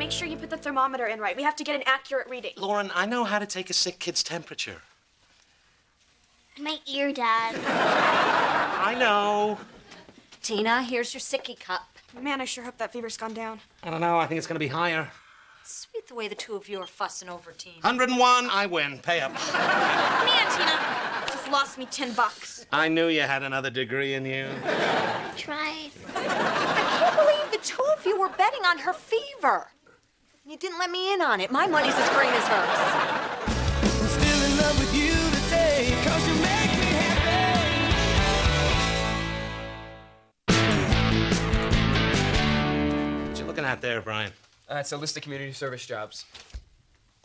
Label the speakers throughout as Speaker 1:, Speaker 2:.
Speaker 1: make sure you put the thermometer in right. We have to get an accurate reading.
Speaker 2: Lauren, I know how to take a sick kid's temperature.
Speaker 3: My ear, Dad.
Speaker 2: I know.
Speaker 4: Tina, here's your sicky cup.
Speaker 1: Man, I sure hope that fever's gone down.
Speaker 2: I don't know. I think it's going to be higher.
Speaker 4: Sweet the way the two of you are fussing over Tina.
Speaker 2: 101, I win. Pay up.
Speaker 1: Man, Tina, just lost me $10.
Speaker 2: I knew you had another degree in you.
Speaker 3: Tried.
Speaker 4: I can't believe the two of you were betting on her fever. You didn't let me in on it. My money's as green as hers.
Speaker 5: I'm still in love with you today, 'cause you make me happy.
Speaker 2: What you looking at there, Brian?
Speaker 6: It's a list of community service jobs.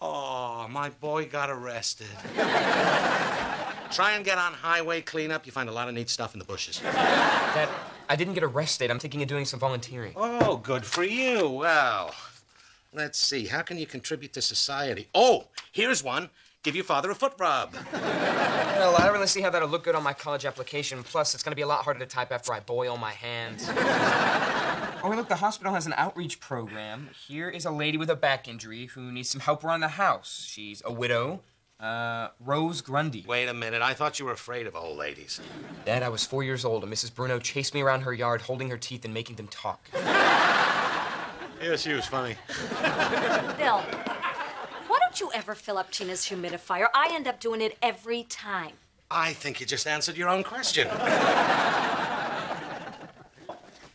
Speaker 2: Oh, my boy got arrested. Try and get on highway cleanup. You find a lot of neat stuff in the bushes.
Speaker 6: Dad, I didn't get arrested. I'm thinking of doing some volunteering.
Speaker 2: Oh, good for you. Well, let's see. How can you contribute to society? Oh, here's one. Give your father a foot rub.
Speaker 6: Well, I don't really see how that'll look good on my college application. Plus, it's going to be a lot harder to type after I boil my hands. Oh, look, the hospital has an outreach program. Here is a lady with a back injury who needs some help around the house. She's a widow, Rose Grundy.
Speaker 2: Wait a minute. I thought you were afraid of old ladies.
Speaker 6: Dad, I was 4 years old, and Mrs. Bruno chased me around her yard, holding her teeth and making them talk.
Speaker 2: Yeah, she was funny.
Speaker 4: Bill, why don't you ever fill up Tina's humidifier? I end up doing it every time.
Speaker 2: I think you just answered your own question.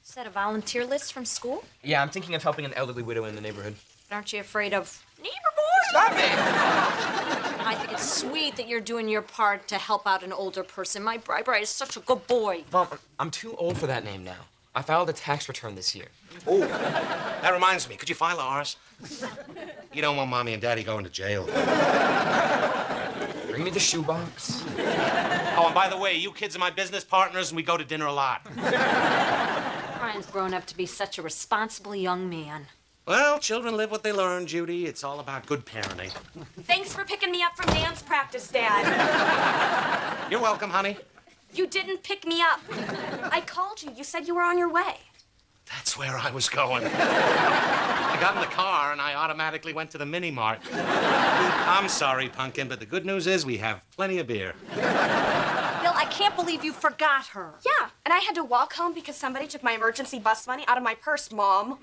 Speaker 4: Is that a volunteer list from school?
Speaker 6: Yeah, I'm thinking of helping an elderly widow in the neighborhood.
Speaker 4: But aren't you afraid of neighbor boys?
Speaker 6: Stop it!
Speaker 4: I think it's sweet that you're doing your part to help out an older person. My Bri is such a good boy.
Speaker 6: Mom, I'm too old for that name now. I filed a tax return this year.
Speaker 2: Oh, that reminds me. Could you file ours? You don't want Mommy and Daddy going to jail.
Speaker 6: Bring me the shoebox.
Speaker 2: Oh, and by the way, you kids are my business partners, and we go to dinner a lot.
Speaker 4: Brian's grown up to be such a responsible young man.
Speaker 2: Well, children live what they learn, Judy. It's all about good parenting.
Speaker 1: Thanks for picking me up from dance practice, Dad.
Speaker 2: You're welcome, honey.
Speaker 1: You didn't pick me up. I called you. You said you were on your way.
Speaker 2: That's where I was going. I got in the car, and I automatically went to the mini-mart. I'm sorry, Pumpkin, but the good news is we have plenty of beer.
Speaker 4: Bill, I can't believe you forgot her.
Speaker 1: Yeah, and I had to walk home because somebody took my emergency bus money out of my purse, Mom.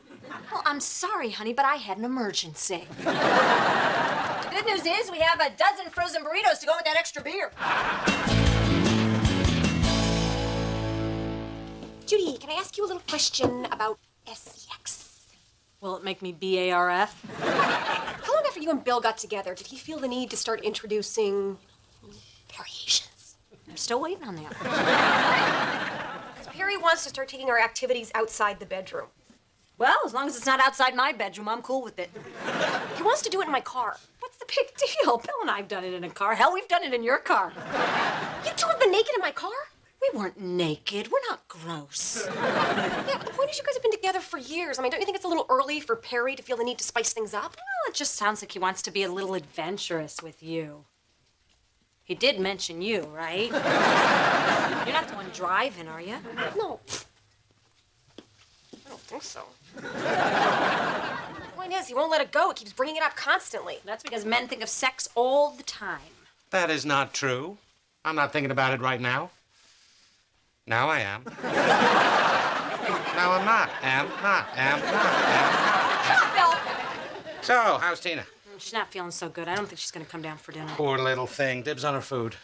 Speaker 4: Well, I'm sorry, honey, but I had an emergency. The good news is we have a dozen frozen burritos to go with that extra beer.
Speaker 7: Judy, can I ask you a little question about SEX?
Speaker 4: Will it make me BARF?
Speaker 7: How long after you and Bill got together did he feel the need to start introducing variations?
Speaker 4: I'm still waiting on that.
Speaker 7: Because Perry wants to start taking our activities outside the bedroom.
Speaker 4: Well, as long as it's not outside my bedroom, I'm cool with it.
Speaker 7: He wants to do it in my car.
Speaker 4: What's the big deal? Bill and I have done it in a car. Hell, we've done it in your car.
Speaker 7: You two have been naked in my car?
Speaker 4: We weren't naked. We're not gross.
Speaker 7: Yeah, the point is you guys have been together for years. I mean, don't you think it's a little early for Perry to feel the need to spice things up?
Speaker 4: Well, it just sounds like he wants to be a little adventurous with you. He did mention you, right? You're not the one driving, are you?
Speaker 7: No. I don't think so. The point is, he won't let it go. He keeps bringing it up constantly.
Speaker 4: That's because men think of sex all the time.
Speaker 2: That is not true. I'm not thinking about it right now. Now I am. Now I'm not. Am not.
Speaker 4: Shut up, Bill!
Speaker 2: So, how's Tina?
Speaker 4: She's not feeling so good. I don't think she's going to come down for dinner.
Speaker 2: Poor little thing. Dibs on her food.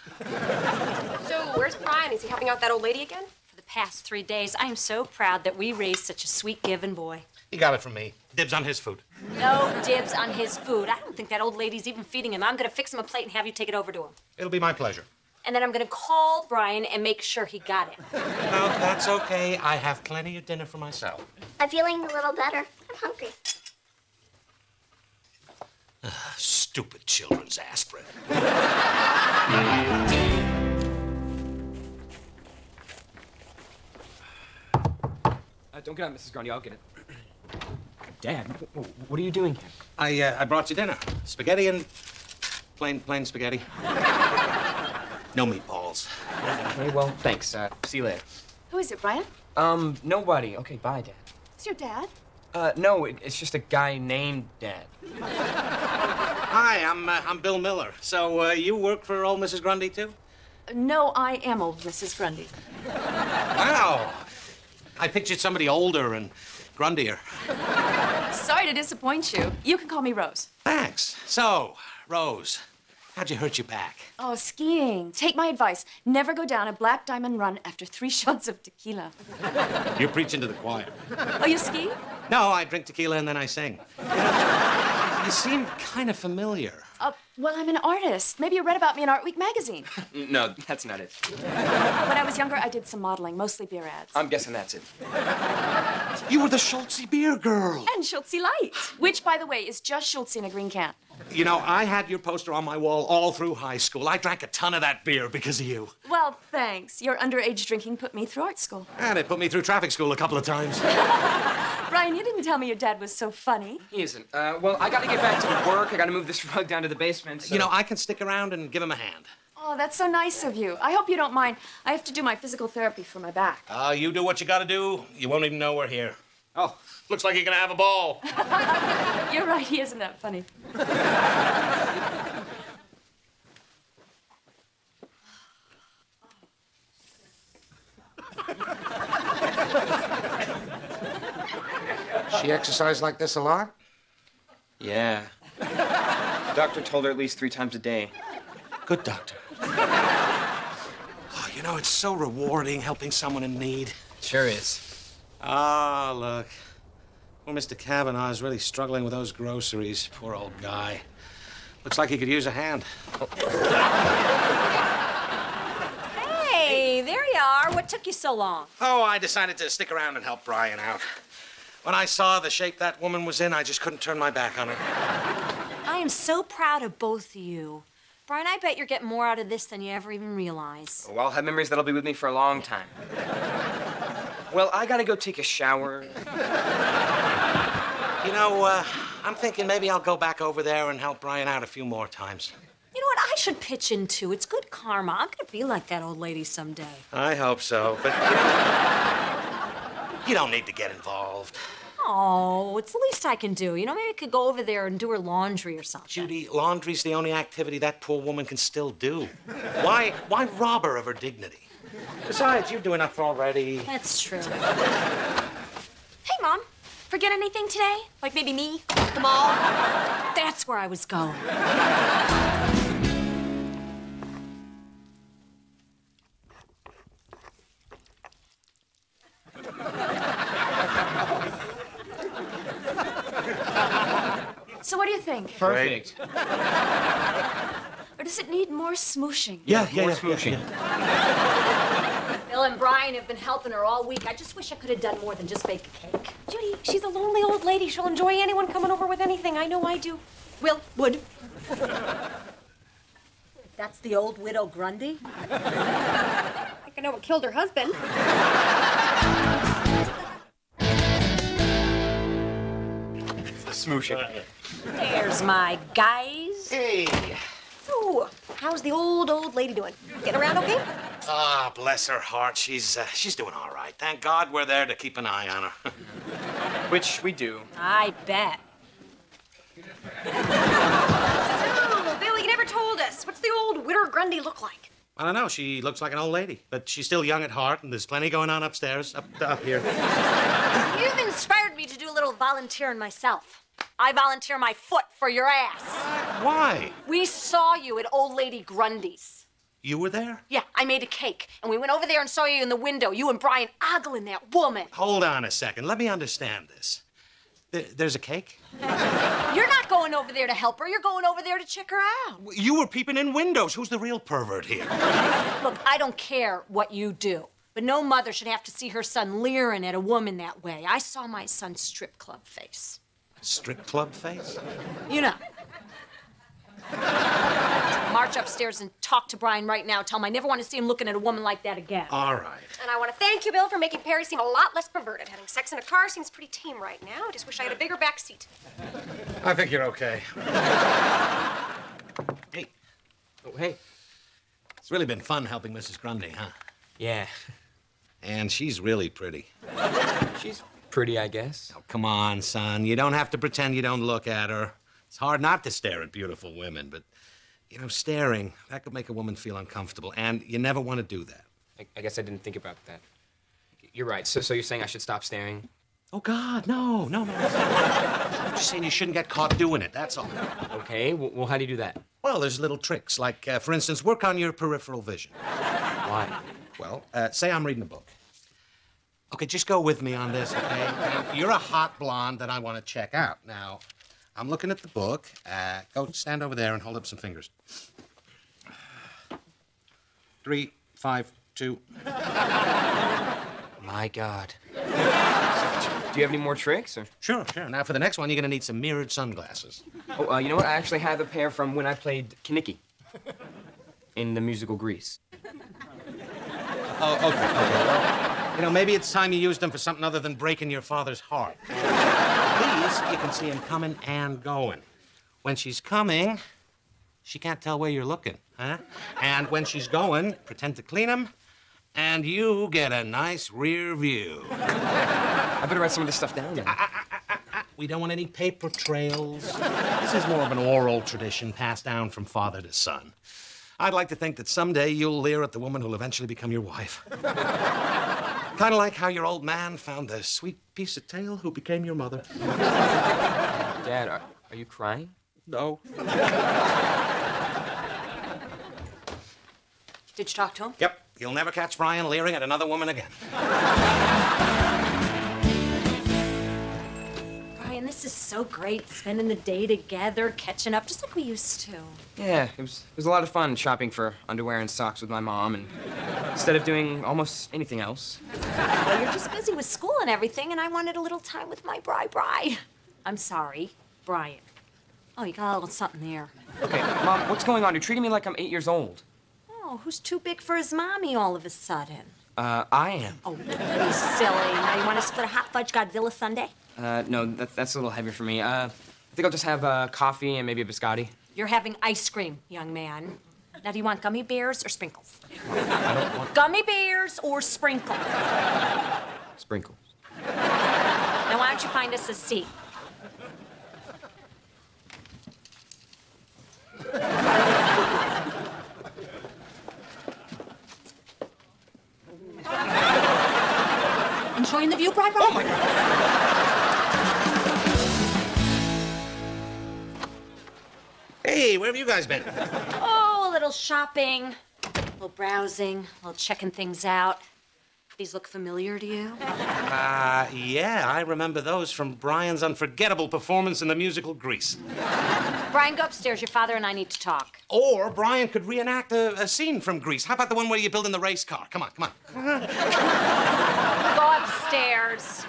Speaker 7: So, where's Brian? Is he helping out that old lady again?
Speaker 4: For the past 3 days, I am so proud that we raised such a sweet, giving boy.
Speaker 2: He got it from me. Dibs on his food.
Speaker 4: No dibs on his food. I don't think that old lady's even feeding him. I'm going to fix him a plate and have you take it over to him.
Speaker 2: It'll be my pleasure.
Speaker 4: And then I'm going to call Brian and make sure he got it.
Speaker 2: No, that's okay. I have plenty of dinner for myself.
Speaker 3: I'm feeling a little better. I'm hungry.
Speaker 2: Stupid children's aspirin.
Speaker 6: Don't get out, Mrs. Grundy. I'll get it. Dad, what are you doing here?
Speaker 2: I brought you dinner. Spaghetti and plain spaghetti. No meatballs.
Speaker 6: Okay, well, thanks. See you later.
Speaker 7: Who is it, Brian?
Speaker 6: Nobody. Okay, bye, Dad.
Speaker 7: It's your dad.
Speaker 6: No, it's just a guy named Dad.
Speaker 2: Hi, I'm Bill Miller. So, you work for old Mrs. Grundy, too?
Speaker 8: No, I am old Mrs. Grundy.
Speaker 2: Wow. I pictured somebody older and grundier.
Speaker 8: Sorry to disappoint you. You can call me Rose.
Speaker 2: Thanks. So, Rose, how'd you hurt your back?
Speaker 8: Oh, skiing. Take my advice. Never go down a Black Diamond run after 3 shots of tequila.
Speaker 2: You're preaching to the choir.
Speaker 8: Oh, you ski?
Speaker 2: No, I drink tequila and then I sing. You seem kind of familiar.
Speaker 8: Well, I'm an artist. Maybe you read about me in Art Week magazine.
Speaker 6: No, that's not it.
Speaker 8: When I was younger, I did some modeling, mostly beer ads.
Speaker 6: I'm guessing that's it.
Speaker 2: You were the Schultze beer girl.
Speaker 8: And Schultze Light, which, by the way, is just Schultze in a green can.
Speaker 2: You know, I had your poster on my wall all through high school. I drank a ton of that beer because of you.
Speaker 8: Well, thanks. Your underage drinking put me through art school.
Speaker 2: And it put me through traffic school a couple of times.
Speaker 8: Brian, you didn't tell me your dad was so funny.
Speaker 6: He isn't. Well, I gotta get back to work. I gotta move this rug down to the basement. So...
Speaker 2: You know, I can stick around and give him a hand.
Speaker 8: Oh, that's so nice of you. I hope you don't mind. I have to do my physical therapy for my back.
Speaker 2: You do what you gotta do. You won't even know we're here. Oh, looks like you're gonna have a ball.
Speaker 8: You're right, he isn't that funny.
Speaker 2: She exercised like this a lot?
Speaker 6: Yeah. The doctor told her at least 3 times a day.
Speaker 2: Good doctor. Oh, you know, it's so rewarding helping someone in need.
Speaker 6: Sure is.
Speaker 2: Ah, look. Poor Mr. Kavanaugh is really struggling with those groceries. Poor old guy. Looks like he could use a hand.
Speaker 4: Hey, there you are. What took you so long?
Speaker 2: Oh, I decided to stick around and help Brian out. When I saw the shape that woman was in, I just couldn't turn my back on her.
Speaker 4: I am so proud of both of you. Brian, I bet you're getting more out of this than you ever even realize.
Speaker 6: Well, I'll have memories that'll be with me for a long time. Well, I gotta go take a shower.
Speaker 2: You know, I'm thinking maybe I'll go back over there and help Brian out a few more times.
Speaker 4: You know what I should pitch into? It's good karma. I'm gonna be like that old lady someday.
Speaker 2: I hope so, but you don't need to get involved.
Speaker 4: Oh, it's the least I can do. You know, maybe I could go over there and do her laundry or something.
Speaker 2: Judy, laundry's the only activity that poor woman can still do. Why rob her of her dignity? Besides, you do enough already.
Speaker 4: That's true.
Speaker 1: Hey, Mom. Forget anything today? Like maybe me? The mall?
Speaker 4: That's where I was going.
Speaker 8: So what do you think?
Speaker 6: Perfect.
Speaker 8: Or does it need more smooshing?
Speaker 2: Yeah.
Speaker 6: Smooshing.
Speaker 4: Bill and Brian have been helping her all week. I just wish I could have done more than just bake a cake.
Speaker 7: Judy, she's a lonely old lady. She'll enjoy anyone coming over with anything. I know I do. Would.
Speaker 4: That's the old widow Grundy?
Speaker 7: I think I know what killed her husband.
Speaker 6: Smooshing.
Speaker 4: There's my guys.
Speaker 2: Hey.
Speaker 7: So, how's the old lady doing? Getting around okay?
Speaker 2: Ah, bless her heart. She's doing all right. Thank God we're there to keep an eye on her.
Speaker 6: Which we do.
Speaker 4: I bet.
Speaker 7: Oh, Bill, you never told us. What's the old widow Grundy look like?
Speaker 2: I don't know. She looks like an old lady, but she's still young at heart, and there's plenty going on upstairs, up here.
Speaker 4: You've inspired me to do a little volunteering myself. I volunteer my foot for your ass.
Speaker 2: Why?
Speaker 4: We saw you at old lady Grundy's.
Speaker 2: You were there?
Speaker 4: Yeah, I made a cake, and we went over there and saw you in the window, you and Brian ogling that woman.
Speaker 2: Hold on a second. Let me understand this. There's a cake?
Speaker 4: You're not going over there to help her. You're going over there to check her out.
Speaker 2: You were peeping in windows. Who's the real pervert here?
Speaker 4: Look, I don't care what you do, but no mother should have to see her son leering at a woman that way. I saw my son's strip club face.
Speaker 2: Strip club face?
Speaker 4: You know. March upstairs and talk to Brian right now. Tell him I never want to see him looking at a woman like that again.
Speaker 2: All right.
Speaker 7: And I want to thank you, Bill, for making Perry seem a lot less perverted. Having sex in a car seems pretty tame right now. I just wish I had a bigger back seat.
Speaker 2: I think you're okay.
Speaker 6: Hey. Oh, hey.
Speaker 2: It's really been fun helping Mrs. Grundy, huh?
Speaker 6: Yeah.
Speaker 2: And she's really pretty.
Speaker 6: She's pretty, I guess.
Speaker 2: Oh, come on, son. You don't have to pretend you don't look at her. It's hard not to stare at beautiful women, but, you know, staring, that could make a woman feel uncomfortable, and you never want to do that.
Speaker 6: I guess I didn't think about that. You're right. So you're saying I should stop staring?
Speaker 2: Oh, God, no. I'm just saying you shouldn't get caught doing it, that's all.
Speaker 6: Okay, well, how do you do that?
Speaker 2: Well, there's little tricks, like, for instance, work on your peripheral vision.
Speaker 6: Why?
Speaker 2: Well, say I'm reading a book. Okay, just go with me on this, okay? Now, you're a hot blonde that I want to check out. Now, I'm looking at the book. Go stand over there and hold up some fingers. 3, 5, 2.
Speaker 6: My God. Do you have any more tricks? Or?
Speaker 2: Sure. Now, for the next one, you're going to need some mirrored sunglasses.
Speaker 6: Oh, you know what? I actually have a pair from when I played Kinnicky in the musical Grease.
Speaker 2: Oh, okay. Well, you know, maybe it's time you used them for something other than breaking your father's heart. These, you can see him coming and going. When she's coming, she can't tell where you're looking, huh? And when she's going, pretend to clean them, and you get a nice rear view.
Speaker 6: I better write some of this stuff down then.
Speaker 2: We don't want any paper trails. This is more of an oral tradition passed down from father to son. I'd like to think that someday you'll leer at the woman who'll eventually become your wife. Kind of like how your old man found the sweet piece of tail who became your mother.
Speaker 6: Dad, are you crying?
Speaker 2: No.
Speaker 4: Did you talk to him?
Speaker 2: Yep. You'll never catch Brian leering at another woman again.
Speaker 4: Brian, this is so great, spending the day together, catching up, just like we used to.
Speaker 6: Yeah, it was a lot of fun shopping for underwear and socks with my mom, and instead of doing almost anything else.
Speaker 4: Well, you're just busy with school and everything, and I wanted a little time with my Bri. I'm sorry, Brian. Oh, you got a little something there.
Speaker 6: Okay, Mom, what's going on? You're treating me like I'm 8 years old.
Speaker 4: Oh, who's too big for his mommy all of a sudden?
Speaker 6: I am.
Speaker 4: Oh, you silly. Now you want to split a hot fudge Godzilla sundae?
Speaker 6: No, that's a little heavy for me. I think I'll just have coffee and maybe a biscotti.
Speaker 4: You're having ice cream, young man. Now, do you want gummy bears or sprinkles?
Speaker 6: I don't want
Speaker 4: Gummy bears or sprinkles?
Speaker 6: sprinkles.
Speaker 4: Now, why don't you find us a seat? Enjoying the view, Bri?
Speaker 6: Oh, my God.
Speaker 2: Hey, where have you guys been?
Speaker 4: Oh, a little shopping, a little browsing, a little checking things out. These look familiar to you?
Speaker 2: Yeah, I remember those from Brian's unforgettable performance in the musical Grease.
Speaker 4: Brian, go upstairs. Your father and I need to talk.
Speaker 2: Or Brian could reenact a scene from Grease. How about the one where you're building the race car? Come on.
Speaker 4: Go upstairs.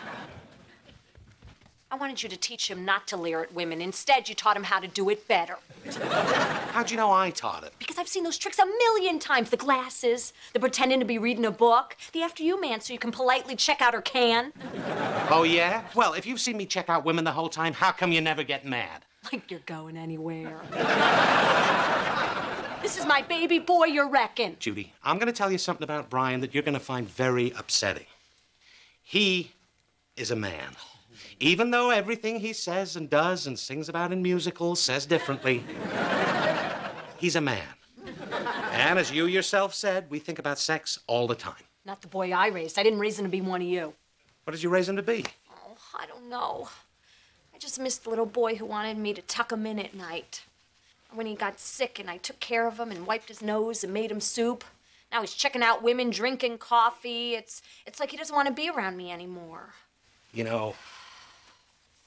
Speaker 4: I wanted you to teach him not to leer at women. Instead, you taught him how to do it better.
Speaker 2: How'd you know I taught it?
Speaker 4: Because I've seen those tricks a million times. The glasses, the pretending to be reading a book, the after you man so you can politely check out her can.
Speaker 2: Oh, yeah? Well, if you've seen me check out women the whole time, how come you never get mad?
Speaker 4: Like you're going anywhere. This is my baby boy, you reckon?
Speaker 2: Judy, I'm going to tell you something about Brian that you're going to find very upsetting. He is a man. Even though everything he says and does and sings about in musicals says differently, he's a man. And as you yourself said, we think about sex all the time.
Speaker 4: Not the boy I raised. I didn't raise him to be one of you.
Speaker 2: What did you raise him to be?
Speaker 4: Oh, I don't know. I just missed the little boy who wanted me to tuck him in at night. When he got sick and I took care of him and wiped his nose and made him soup. Now he's checking out women, drinking coffee. It's like he doesn't want to be around me anymore.
Speaker 2: You know,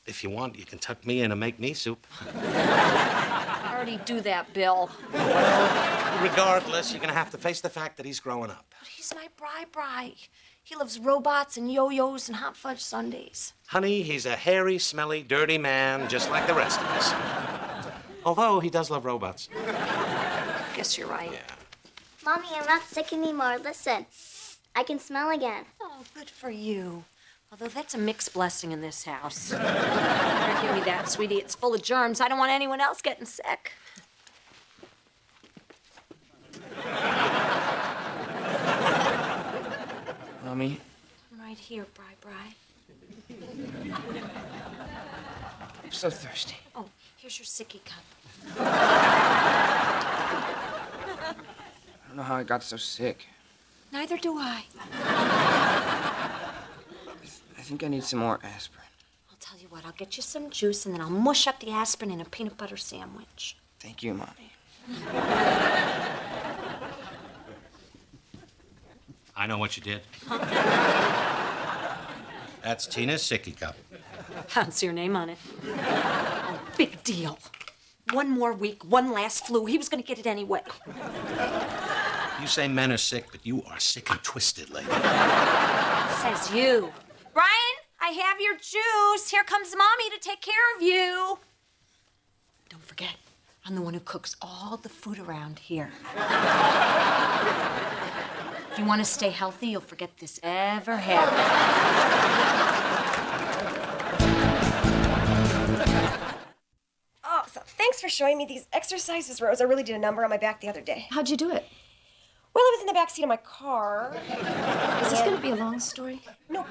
Speaker 2: if you want, you can tuck me in and make me soup.
Speaker 4: I already do that, Bill.
Speaker 2: Regardless, you're going to have to face the fact that he's growing up.
Speaker 4: But he's my Bri. He loves robots and yo-yos and hot fudge sundaes.
Speaker 2: Honey, he's a hairy, smelly, dirty man, just like the rest of us. Although he does love robots.
Speaker 4: Guess you're right.
Speaker 2: Yeah.
Speaker 3: Mommy, I'm not sick anymore. Listen, I can smell again.
Speaker 4: Oh, good for you. Although that's a mixed blessing in this house. Here, give me that, sweetie. It's full of germs. I don't want anyone else getting sick.
Speaker 6: Mommy?
Speaker 4: I'm right here, Bri.
Speaker 6: I'm so thirsty.
Speaker 4: Oh, here's your sicky cup.
Speaker 6: I don't know how I got so sick.
Speaker 4: Neither do I.
Speaker 6: I think I need some more aspirin.
Speaker 4: I'll tell you what, I'll get you some juice and then I'll mush up the aspirin in a peanut butter sandwich.
Speaker 6: Thank you, Mommy.
Speaker 2: I know what you did. That's Tina's sicky cup.
Speaker 4: I don't see your name on it. Oh, big deal. One more week, one last flu. He was gonna get it anyway.
Speaker 2: You say men are sick, but you are sick and twisted, lady.
Speaker 4: Says you. Brian, I have your juice. Here comes Mommy to take care of you. Don't forget, I'm the one who cooks all the food around here. If you want to stay healthy, you'll forget this ever happened.
Speaker 7: Oh, so thanks for showing me these exercises, Rose. I really did a number on my back the other day.
Speaker 8: How'd you do it?
Speaker 7: Well, I was in the back seat of my car.
Speaker 8: Is this going to be a long story?
Speaker 7: No,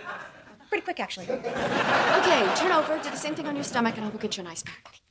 Speaker 7: pretty quick, actually.
Speaker 8: Okay, turn over, do the same thing on your stomach, and I'll go get you an ice pack.